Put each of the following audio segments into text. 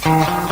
Ka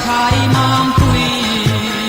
Thai Ma Pui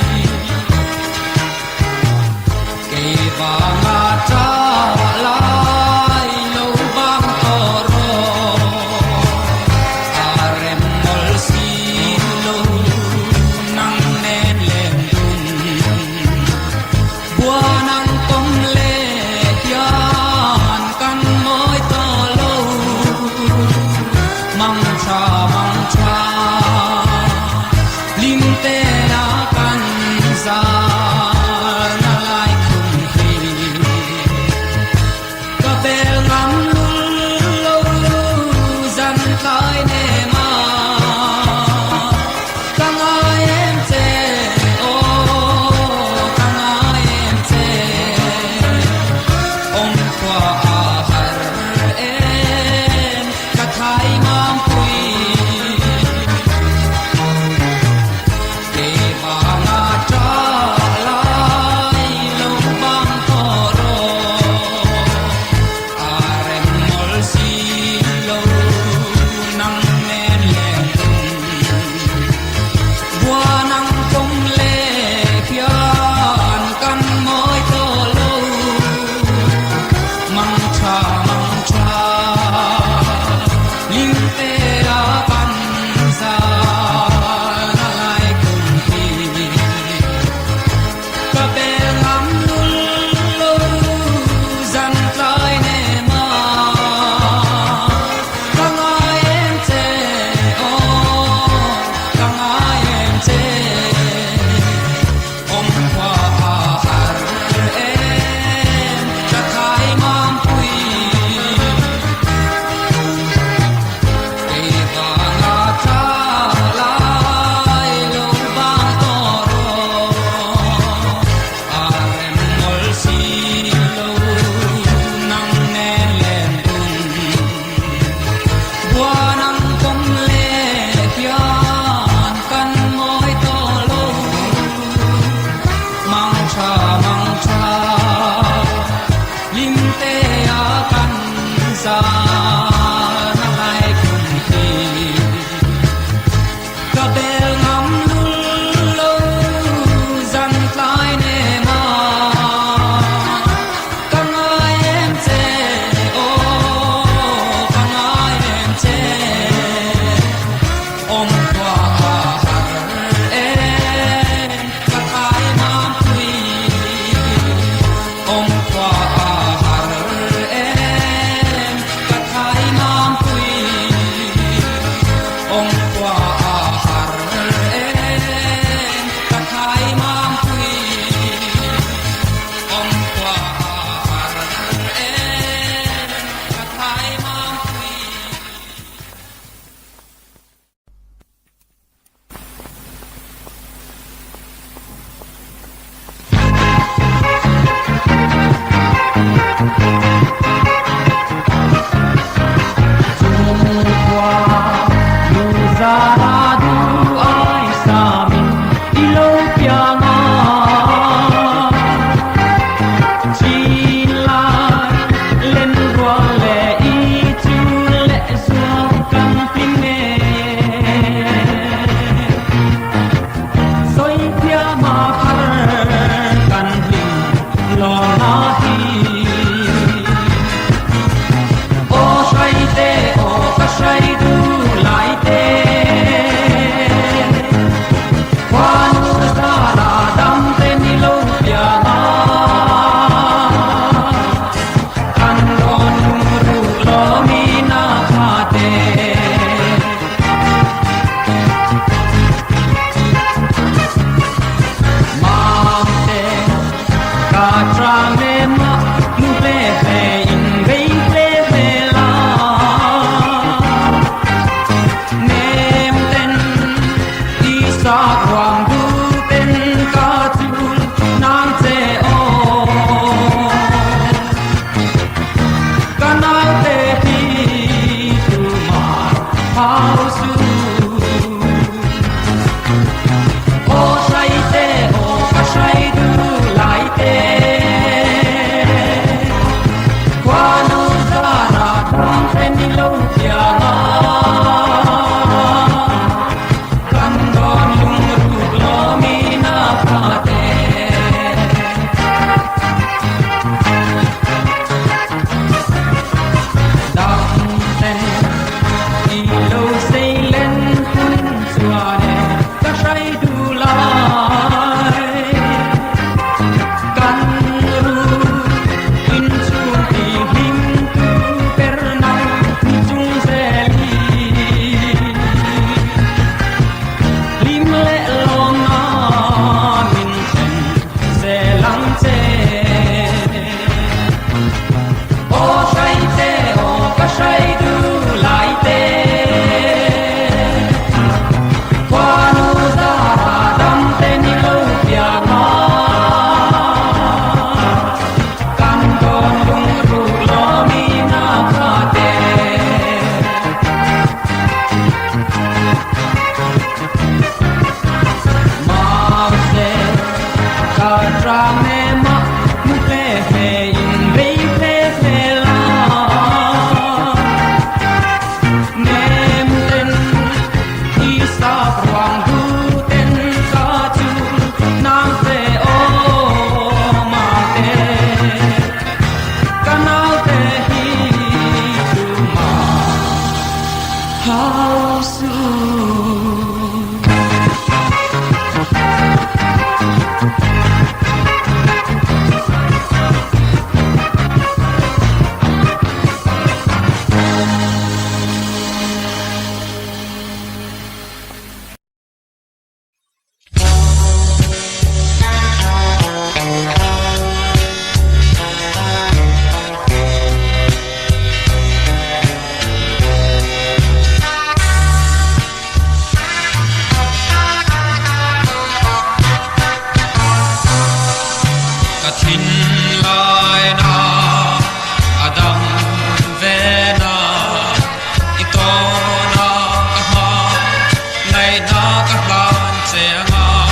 các bạn trẻ ngà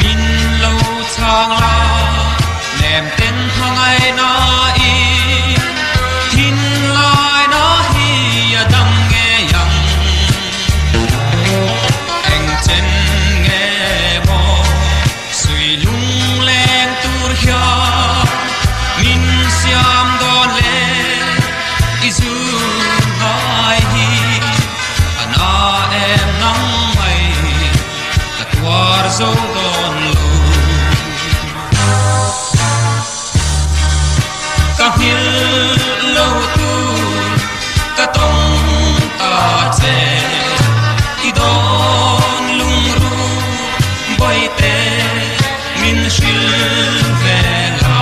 min lâu chang la nèm tên thang ai na y tin lai na hi đam nghe yang anh chân nghe bo suy lung lên tur hia min siam don le isu ngai hi ana em nang mai katwar zo don lo ka hil lo tu ka tong ta che i don lung ru boy te min shil ve la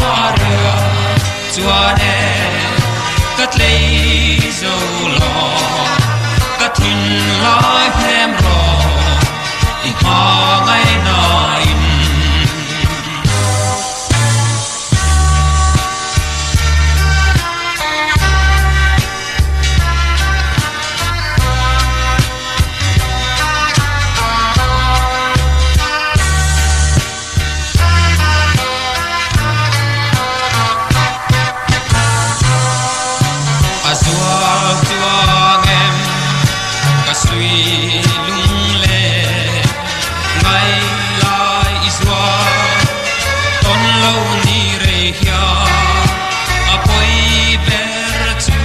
maria chuane kat lei zo lo kat hin lai hem ro i ha ngai na in azua chuang em ka sui lung le ngai lai iswa ton lo ni re hia apoi ber chu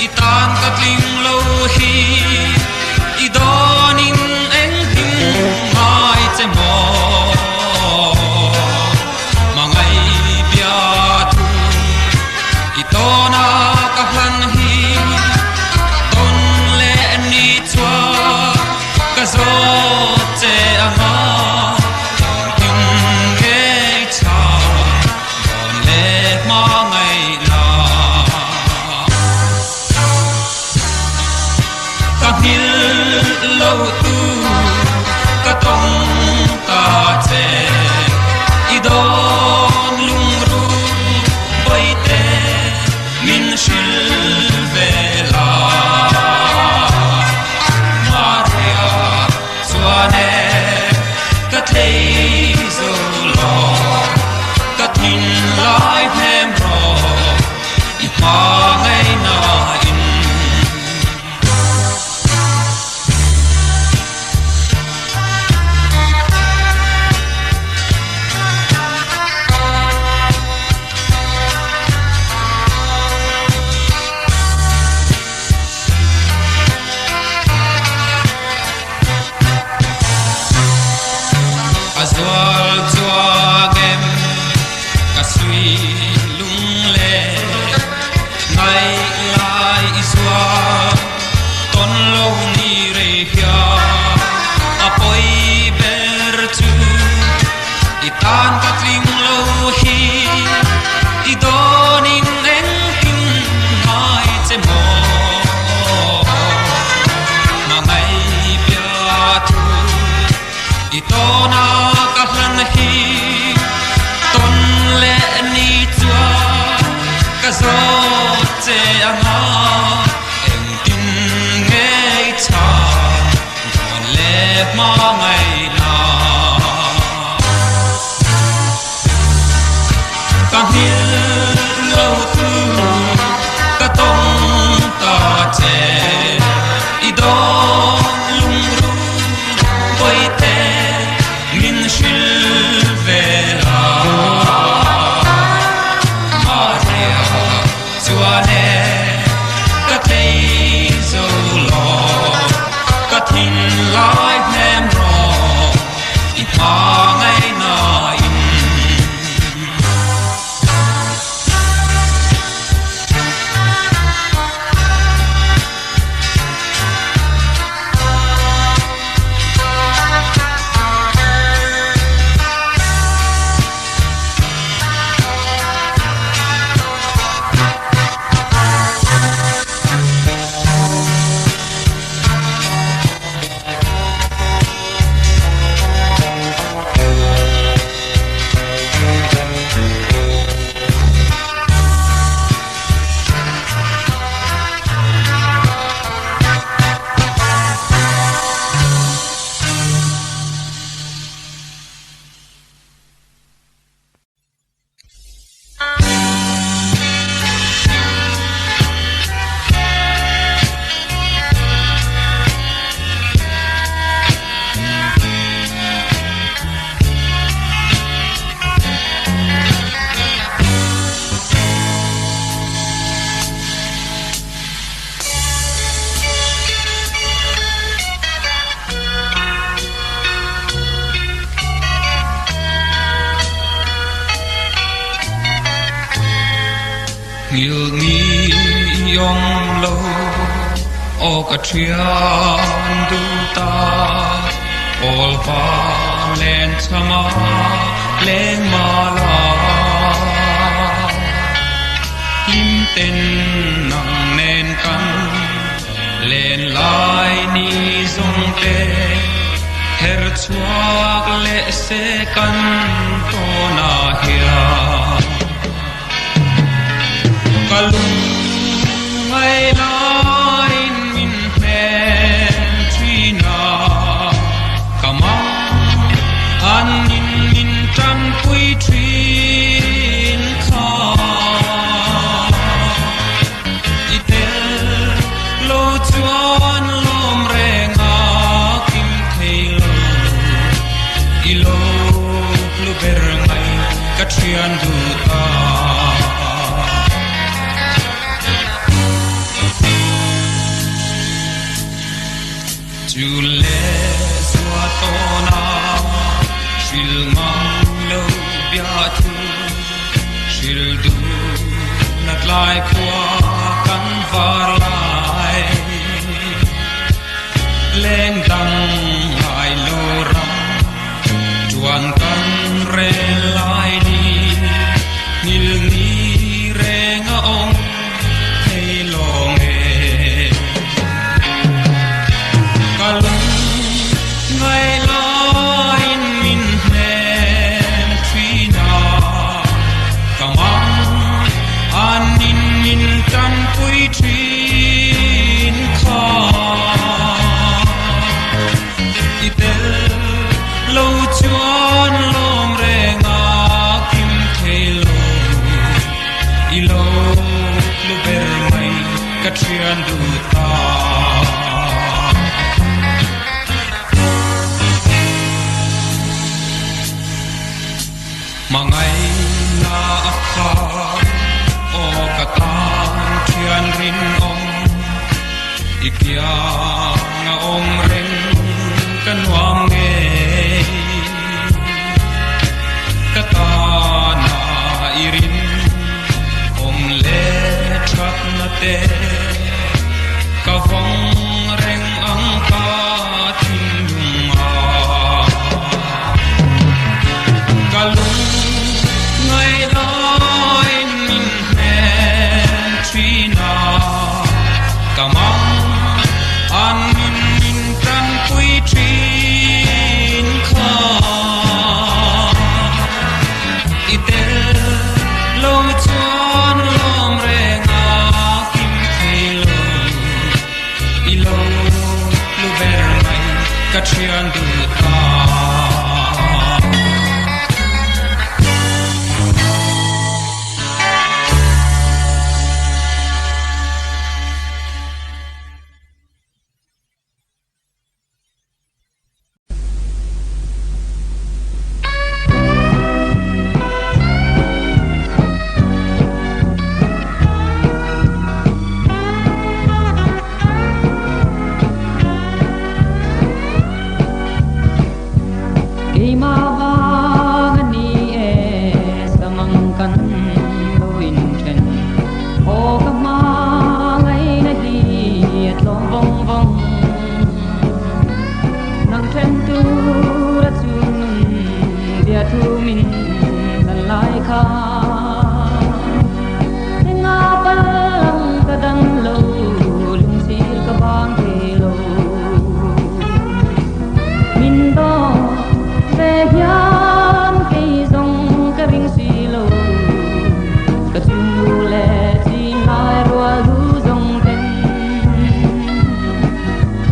itan ka tling lo hi idonin eng ting mai che mo mangai bia thu itona ka han hi ton le ni chua ka zo che anga tin ge cha don le ma ngai la ka hil lo tu ka tong ta che i don lung ru boi te min shil ve la maria chuane ka thei zo lo ka thin lai hem ro i ma ngai na in azwal chuang em ka sui lung le ngai lai iswa ton lo ni re hia apoi ber chu itan ka tling lo hi idonin eng king mai che mo mangai bia thu itona ka han hi ton le ni chua ka zo che anga em tin nge cha don le ma ngai na ka hil lo tu ka tong ta che i don lung ru boi te min shil ve la maria chuane ka thei zo lo ka thin lai hem ro ngil nghi yong lo o ka trian du ta ol pa len chama leng ma la kim ten nang nen kan len lai ni zong te her chuak le se kan to na hia kalung ngai lai min pen trina kamang an min tram pui trin kha itel lo chuan lom renga kim thailo ilo lu ber ngai ka trian du ta chu le swa to na shil mang lo bia thu shil du nat lai kwa kan var lai leng dang ai lo ram chuan kan re lai ni nil ni re nga ong hei lo nge kalung ngai lai min nen trina kamang an min tan pui trin kha itel lo chuan lom renga kim thelo ilo lu ber mai ka trian du ta mangai na kha o ka tang thian rin ong ikia nga ong reng kan wang nge ka ta na irin ong le thak na te ka vong reng ang ka thin dung a kalung ngai lai min nen trina kamang an min tan pui trin kha itel lo chuan lom renga kim thelo ilo lu ber mai ka trian du ta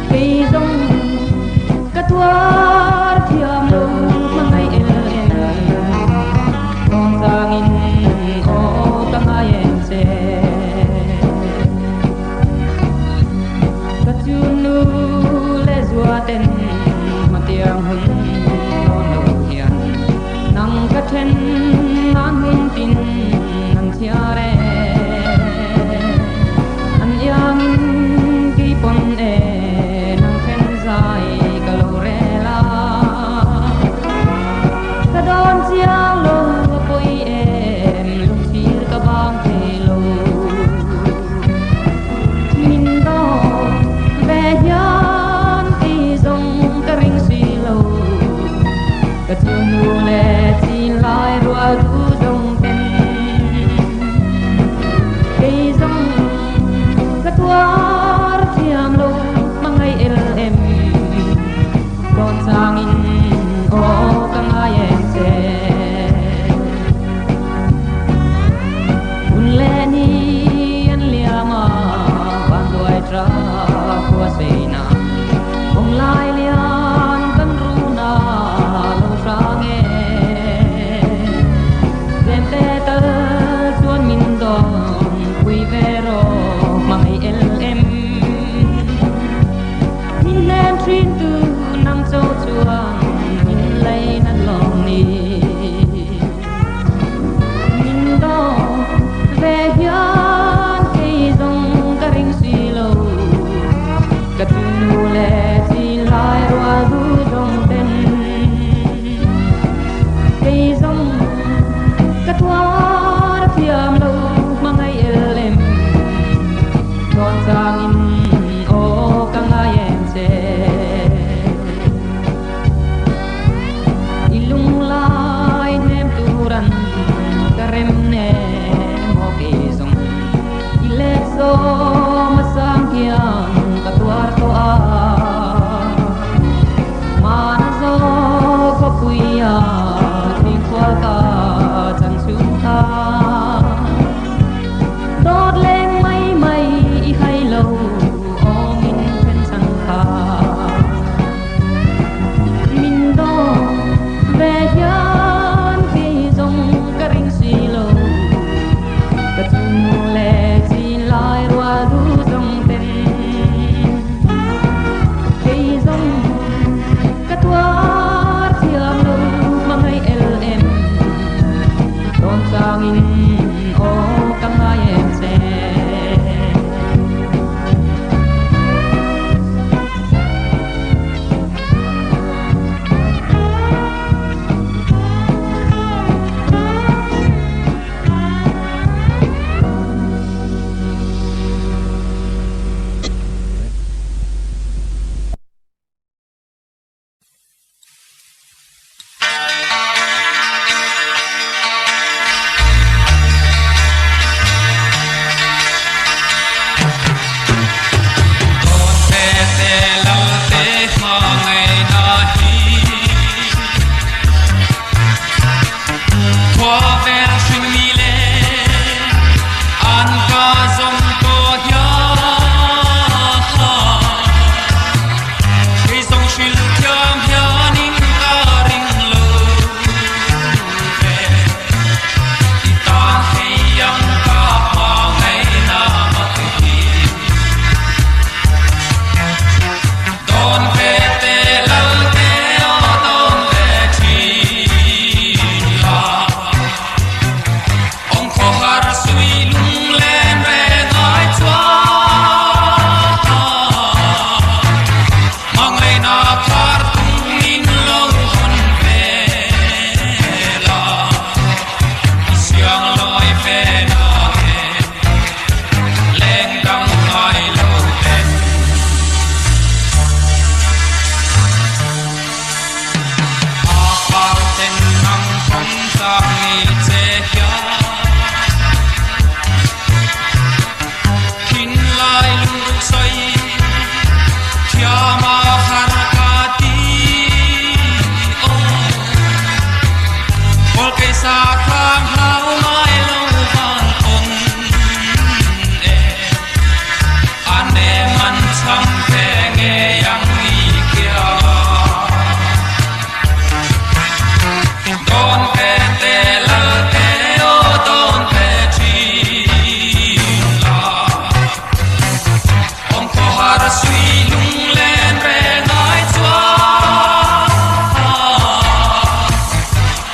Hãy subscribe cho kênh Ghiền Mì Gõ để không bỏ lỡ xin tu năm châu chuang nhìn lấy năn lòng ni nhìn đó về hiền cây dòng cả rinh suy lâu cả tu nu lệ chỉ lại qua du dòng tên cây dòng cả thoa thiam lâu mà ngày em tròn sang in ô căng ai em che ilung lai nem turan karem ne mo cây dòng ilek so masang kian katuar to a mana zo ko puya ting kwa ka chan su ta đốt lên mây mây hay lâu o min phen sang kha min do về yan khi dòng cả rinh suy lâu cả chung lệ chỉ lại qua du dòng tên khi dòng cả tua thiam lâu mà ngày em đón sang in ô căng ai em sẽ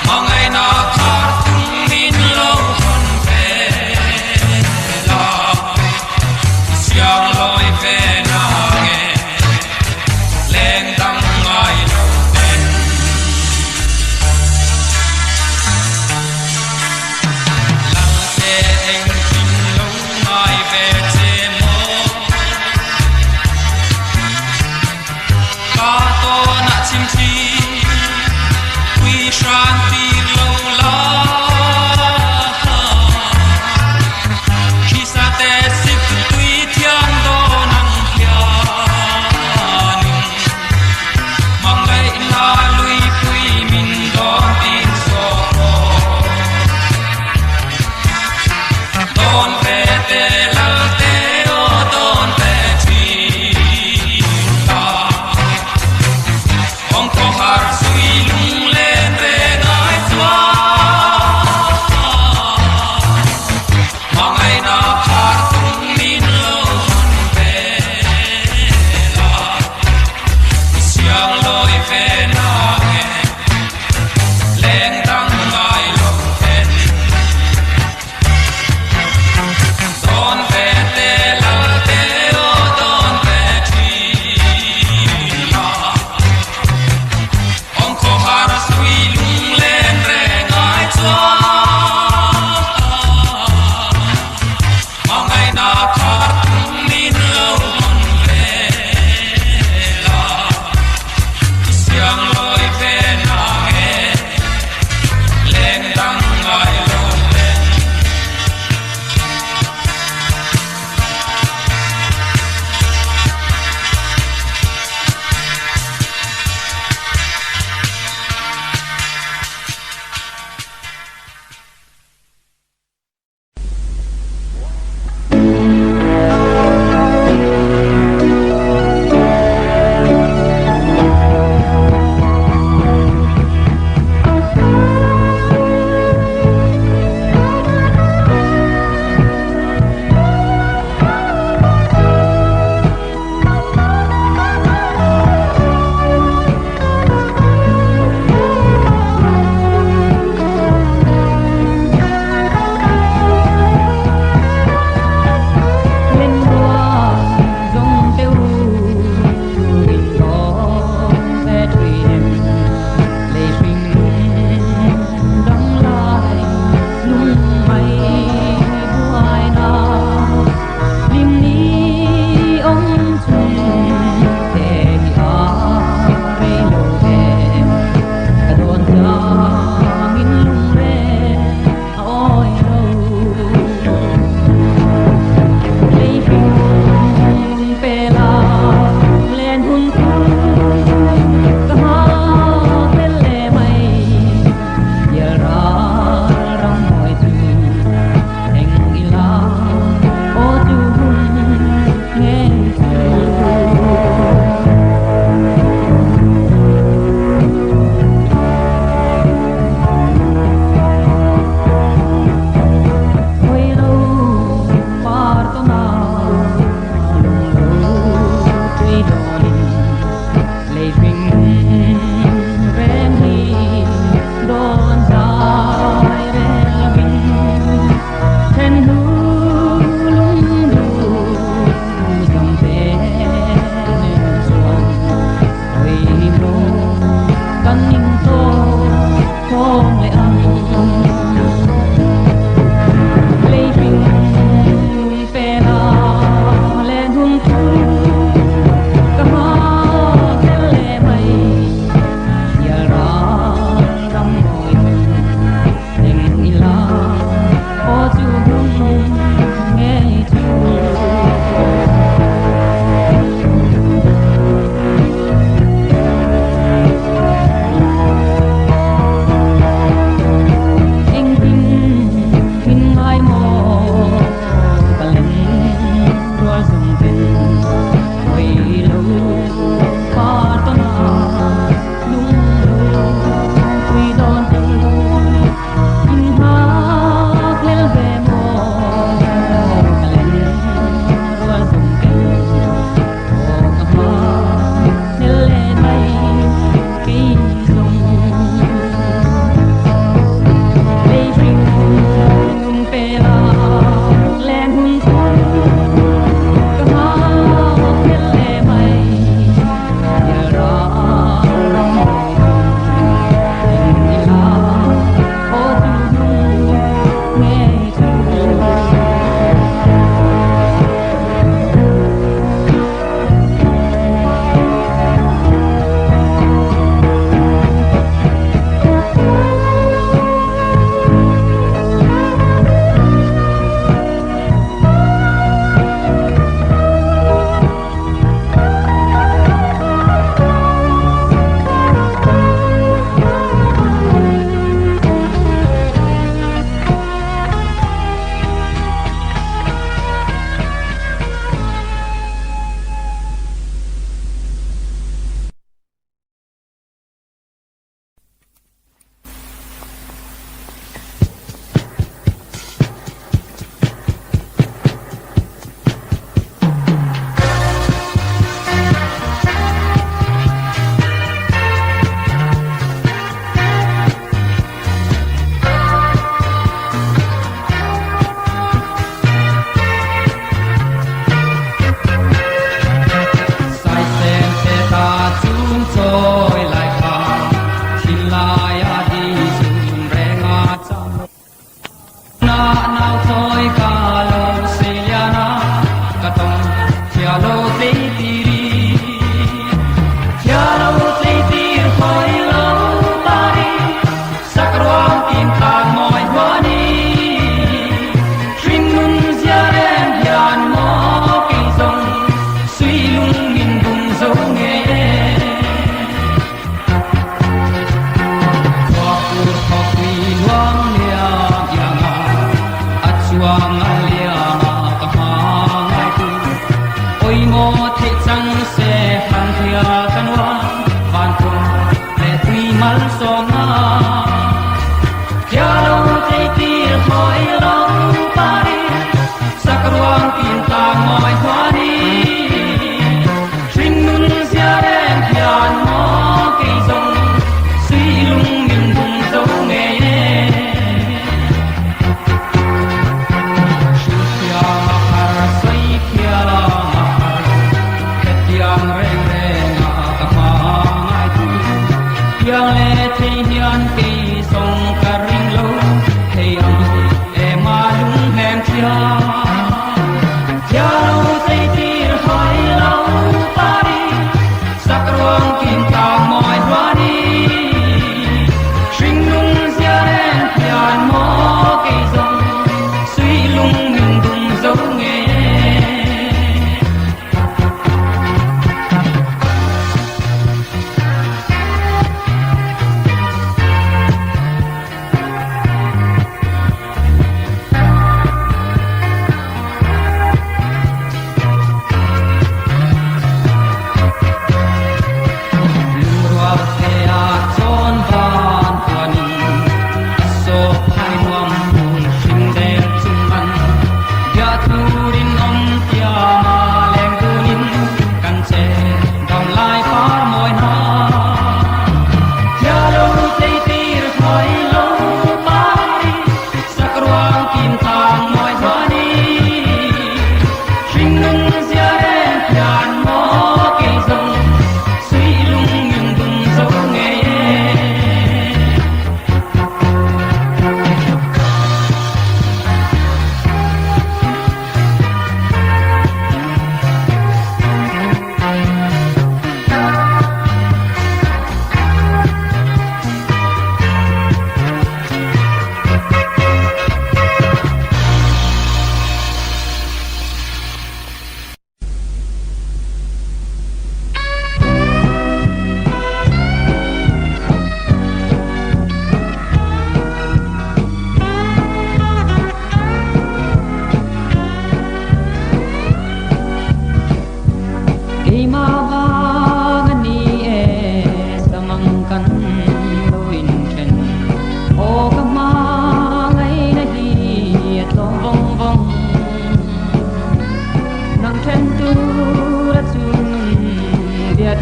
Mga ina kartu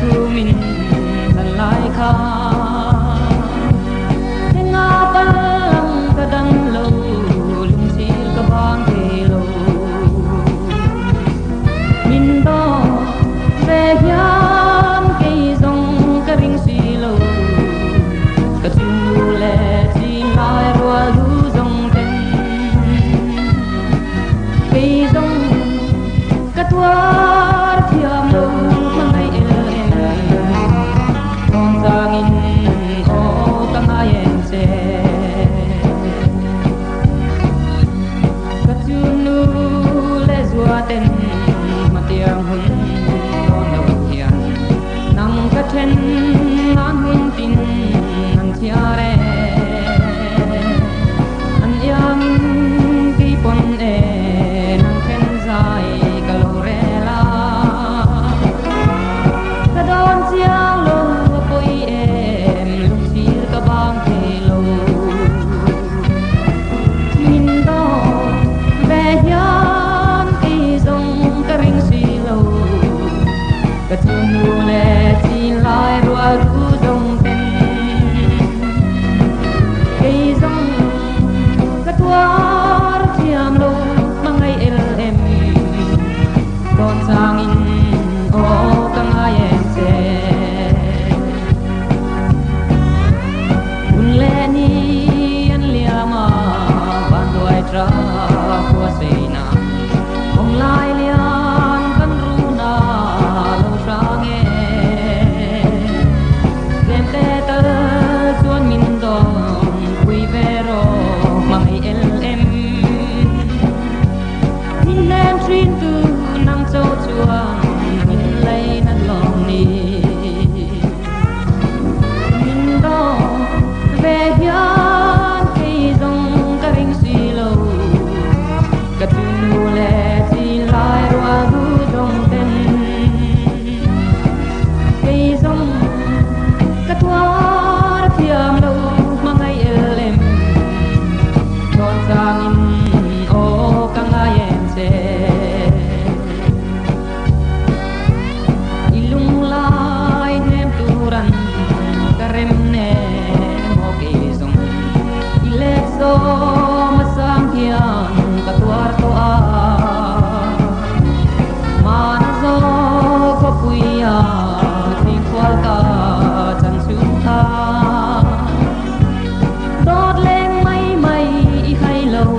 thu min tan lai kha nga palang kadang lo lung sil ka bang ke lo min do ve hiam ke zong ka ring si lo ka tu le chi lai ro lu zong ten ke zong ka tuar thiam lo mangai el con giang in o tang ai en se ka tu nu le zua ten ma tiang hun don lo hian nang ka then ngang hin tin an thia re an yang ki pon e nang then zai ka lo re la ka don chiang lo poi em lung sir ka bang ke lo min do ve hiam ki zong ka ring si lo ka tu nu le chi lai rua ru zong ten ke zong ka tuar thiam lo mangai el em con sang in o kang ai em se un le ni an lia ma ban doi tra ko se na ong lai lian kan ru na lo tra nge lem te ta chuan min dong kui ve ro mai el em min nem trin tu nang châu chuang min lei na long ni min do ve hian ke zong ka ring si lo ka tu nu le chi lai rua ru dong ten ke zong ka tuar thiam lo mangai el em con sang in o kang ai em se ilung lai nem turan karem ne mo ke zong ilek so masang hian ka tuar to a man zo ko puya ting kwal ka chan su tha đốt lên mây mây hay lâu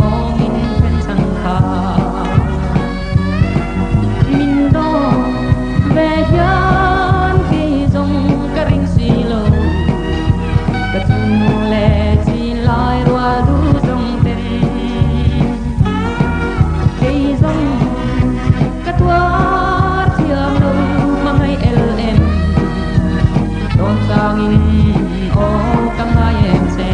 o min pen sang kha min do ve hian ki zong ka ring si lo ka tu le chi lai rua du zong ten ke zong ka tuar thiam lo mangai el em don sang in o kang ai em se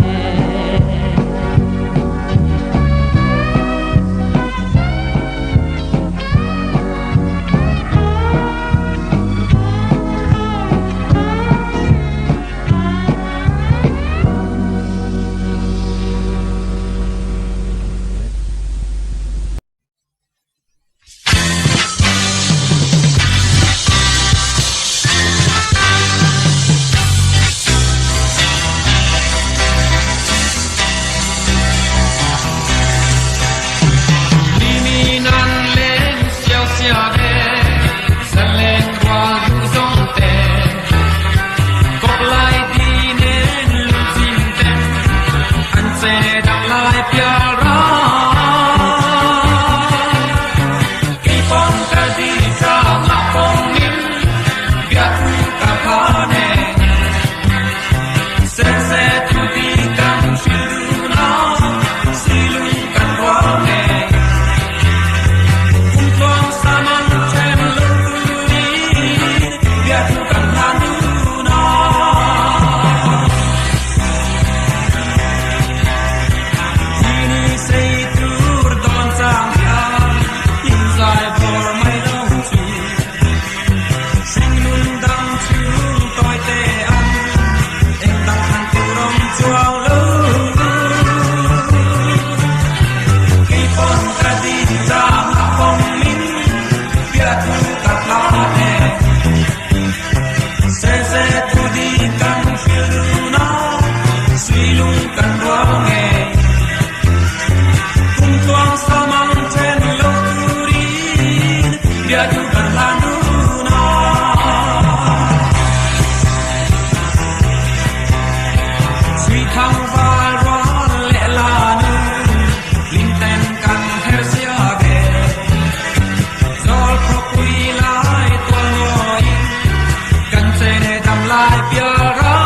lai bia ra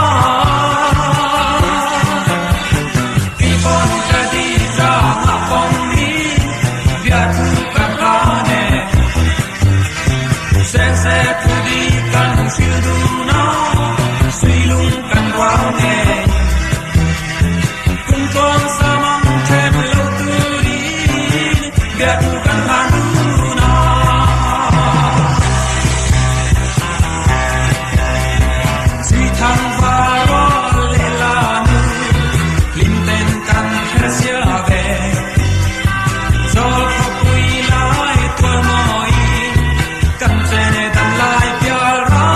ki bon ta di ra ma phong mi bia tu ka ra ne se tu di kan siu du na suy lung kan wa ne kun kon sa mang them lo tu di bia tu kan ha du na si thang va ro le la nu lim ten kan sia ve zol ko pui lai tu moi kan se ne dan lai pia ra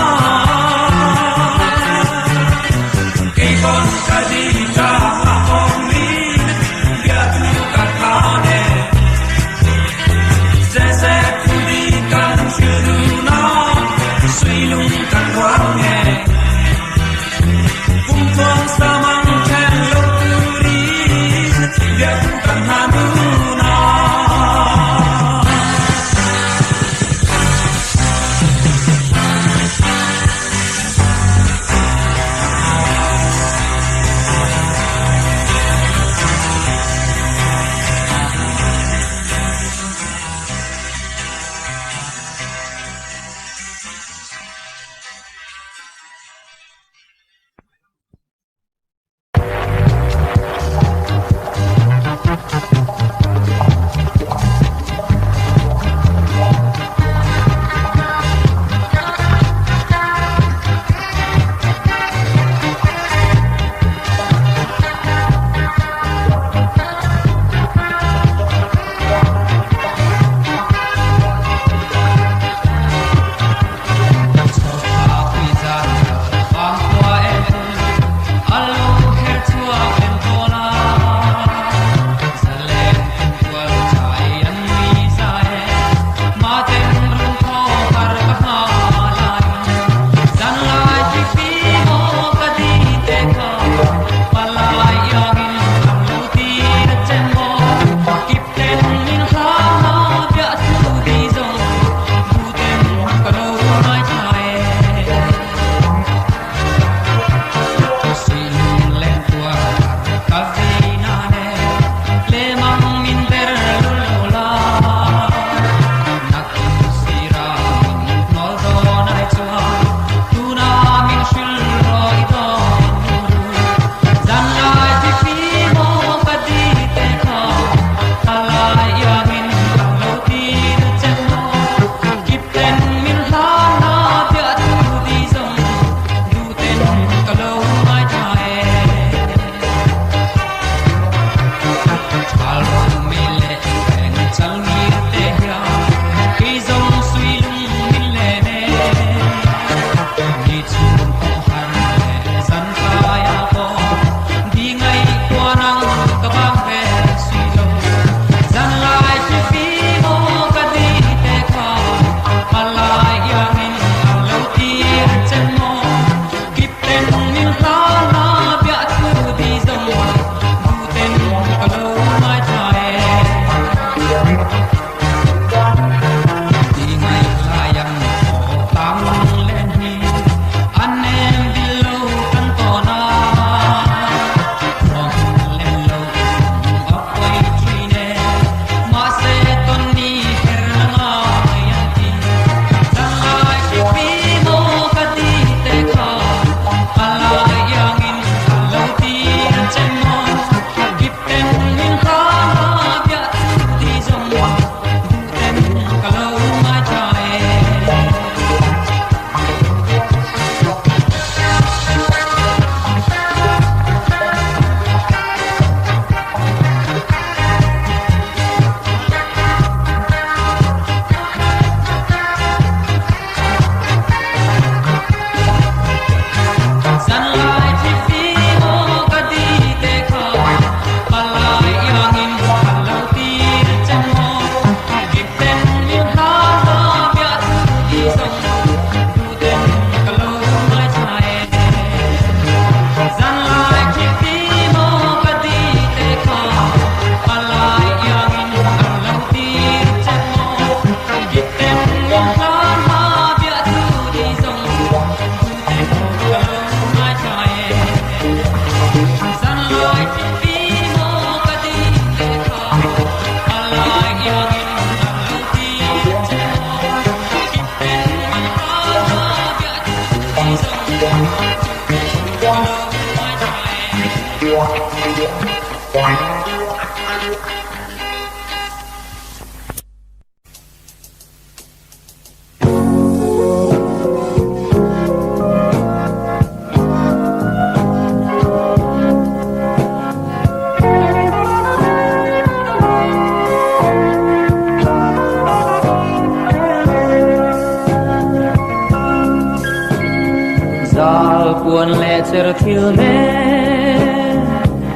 buồn lệ chờ thiếu mê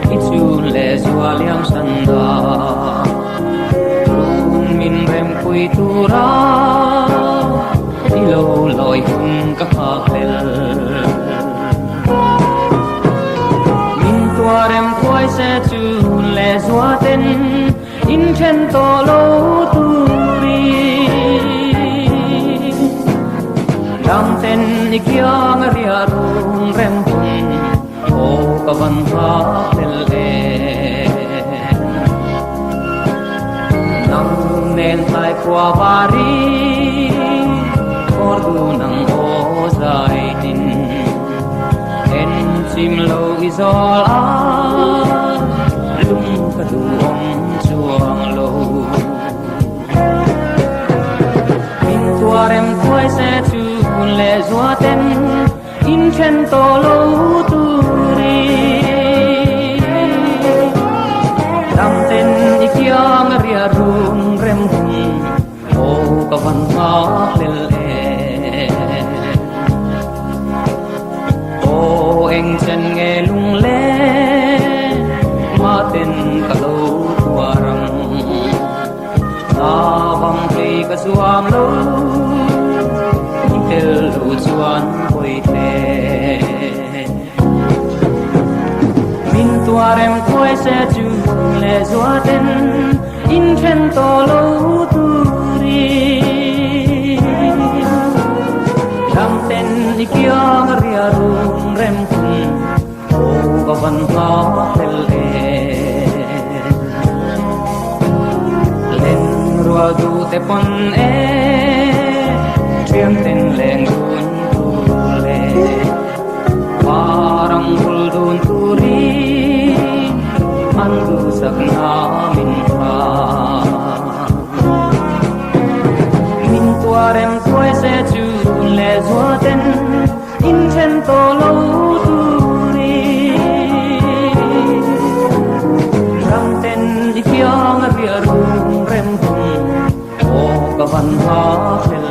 ít chu lệ xóa liam sân đà luôn min rem quỳ tu ra đi lâu lội hùng các hạ khel min tua rem quay sẽ chu lệ xóa tên in chen to lâu tu Dam ten ikyang ria rung rem pun o kavan ha pele Nang nen thai kwa bari ordu nang o zai tin En chim lo izol a lung ka du om chuang lo Min tua rem quay sẽ chu lệ doa tên in chen to lâu tu ri dam tên ikyang ria rung rem hum o kavan ha lele o eng chen nghe lung le ma tên ka lâu tua rang ta bang kei ka suam lâu tel lu chuan poi te min tua rem khoi se chu le zua ten in chen to lo tu ri lam ten ikyang ria rum rem kun o ka van ha tel len rua du te pon Tiang ten leng dun tule Parang hul dun turi Mandu sak na min pa Min tua rem quay se chu le zua ten In chen to lâu turi Ram ten ikyang ria rung rem hum O ka van ha khel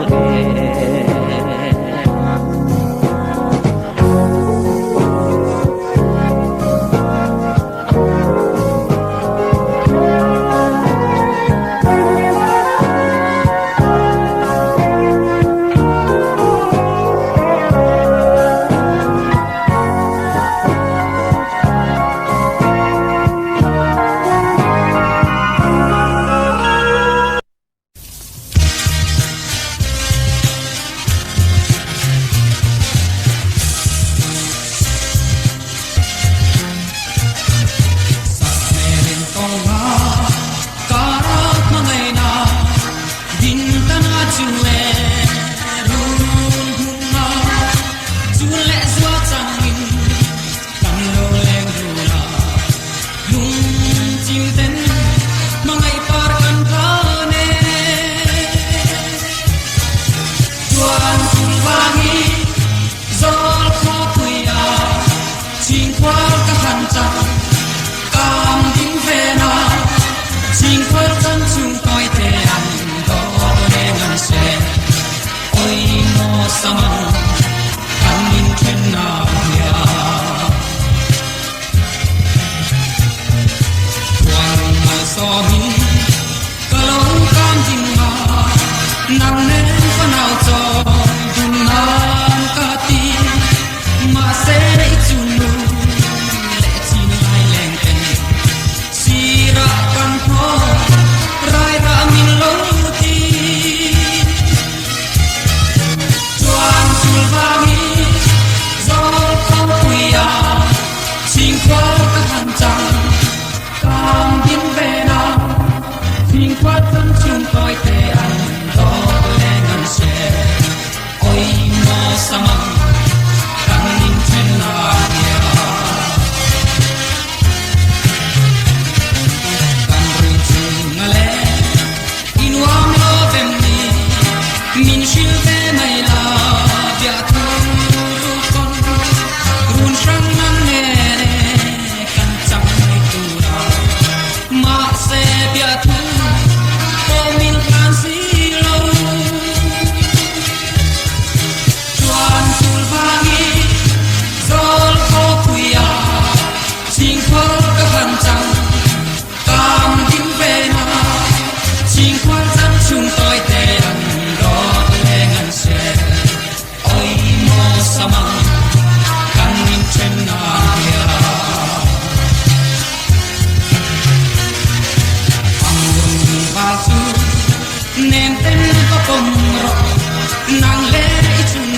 Samang, kanin ken na nem ten pa pom ro nang le i chung